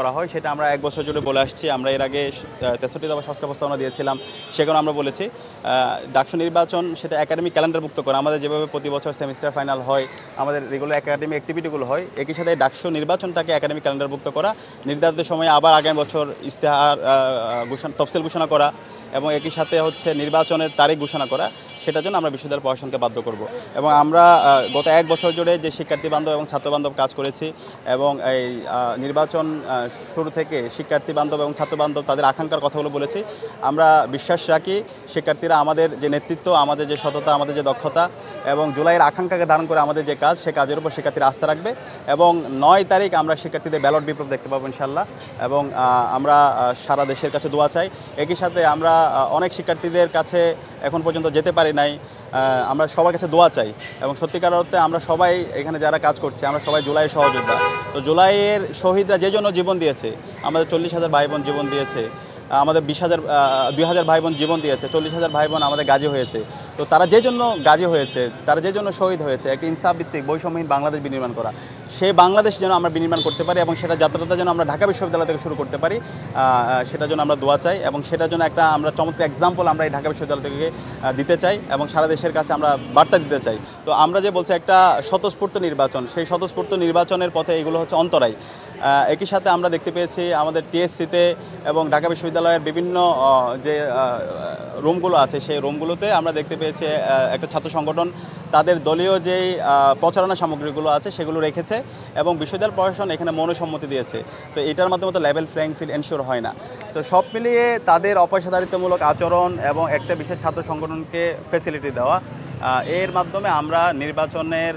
করা হয় সেটা আমরা এক বছর জুড়ে বলে আসছি। আমরা এর আগে ৬৩ দফা সংস্কার প্রস্তাবনা দিয়েছিলাম, সেখানে আমরা বলেছি ডাকসু নির্বাচন সেটা একাডেমিক ক্যালেন্ডারভুক্ত করা। আমাদের যেভাবে প্রতি বছর সেমিস্টার ফাইনাল হয়, আমাদের রেগুলার একাডেমিক অ্যাক্টিভিটিগুলো হয়, একই সাথে ডাকসু নির্বাচনটাকে একাডেমিক ক্যালেন্ডারভুক্ত করা, নির্ধারিত সময়ে আবার আগামী বছর ইশতেহার তফসিল ঘোষণা করা এবং একই সাথে হচ্ছে নির্বাচনের তারিখ ঘোষণা করা, সেটার জন্য আমরা বিশ্ববিদ্যালয় প্রশাসনকে বাধ্য করব। এবং আমরা গত এক বছর জুড়ে যে শিক্ষার্থী বান্ধব এবং ছাত্র বান্ধব কাজ করেছি এবং এই নির্বাচন শুরু থেকে শিক্ষার্থী বান্ধব এবং ছাত্র বান্ধব তাদের আকাঙ্ক্ষার কথাগুলো বলেছি। আমরা বিশ্বাস রাখি শিক্ষার্থীরা আমাদের যে নেতৃত্ব, আমাদের যে সততা, আমাদের যে দক্ষতা এবং জুলাইয়ের আকাঙ্ক্ষাকে ধারণ করে আমাদের যে কাজ, সে কাজের উপর শিক্ষার্থীরা আস্থা রাখবে এবং ৯ তারিখ আমরা শিক্ষার্থীদের ব্যালট বিপ্লব দেখতে পাবো ইনশাল্লাহ। এবং আমরা সারা দেশের কাছে দোয়া চাই। একই সাথে আমরা অনেক শিক্ষার্থীদের কাছে এখন পর্যন্ত যেতে পারি নাই, আমরা সবার কাছে দোয়া চাই এবং সত্যিকার অর্থে আমরা সবাই এখানে যারা কাজ করছি আমরা সবাই জুলাইয়ের সহযোদ্ধা। তো জুলাইয়ের শহীদরা যে জন্য জীবন দিয়েছে, আমাদের ৪০,০০০ ভাই বোন জীবন দিয়েছে, আমাদের ২,০০০ ভাই বোন জীবন দিয়েছে, ৪০,০০০ ভাই বোন আমাদের গাজী হয়েছে। তো তারা যে জন্য গাজী হয়েছে, তারা যে জন্য শহীদ হয়েছে, একটি ইনসাফভিত্তিক বৈষম্যহীন বাংলাদেশ বিনির্মাণ করা, সেই বাংলাদেশ যেন আমরা বিনির্মাণ করতে পারি এবং সেটা যাত্রাটা যেন আমরা ঢাকা বিশ্ববিদ্যালয় থেকে শুরু করতে পারি, সেটার জন্য আমরা দোয়া চাই এবং সেটার জন্য একটা আমরা চমৎকার এক্সাম্পল আমরা এই ঢাকা বিশ্ববিদ্যালয় থেকে দিতে চাই এবং সারা দেশের কাছে আমরা বার্তা দিতে চাই। তো আমরা যে বলছি একটা স্বতঃস্ফূর্ত নির্বাচন, সেই স্বতঃস্ফূর্ত নির্বাচনের পথে এগুলো হচ্ছে অন্তরায়। একই সাথে আমরা দেখতে পেয়েছি আমাদের টিএসসিতে এবং ঢাকা বিশ্ববিদ্যালয়ের বিভিন্ন যে রুমগুলো আছে, সেই রুমগুলোতে আমরা দেখতে পেয়েছি একটা ছাত্র সংগঠন তাদের দলীয় যেই প্রচারণা সামগ্রীগুলো আছে সেগুলো রেখেছে এবং বিশ্ববিদ্যালয় প্রশাসন এখানে মনোসম্মতি দিয়েছে। তো এটার মাধ্যমে তো লেভেল প্লেইং ফিল্ড এনশিওর হয় না। তো সব মিলিয়ে তাদের অপেশাদারিত্বমূলক আচরণ এবং একটা বিশেষ ছাত্র সংগঠনকে ফ্যাসিলিটি দেওয়া, এর মাধ্যমে আমরা নির্বাচনের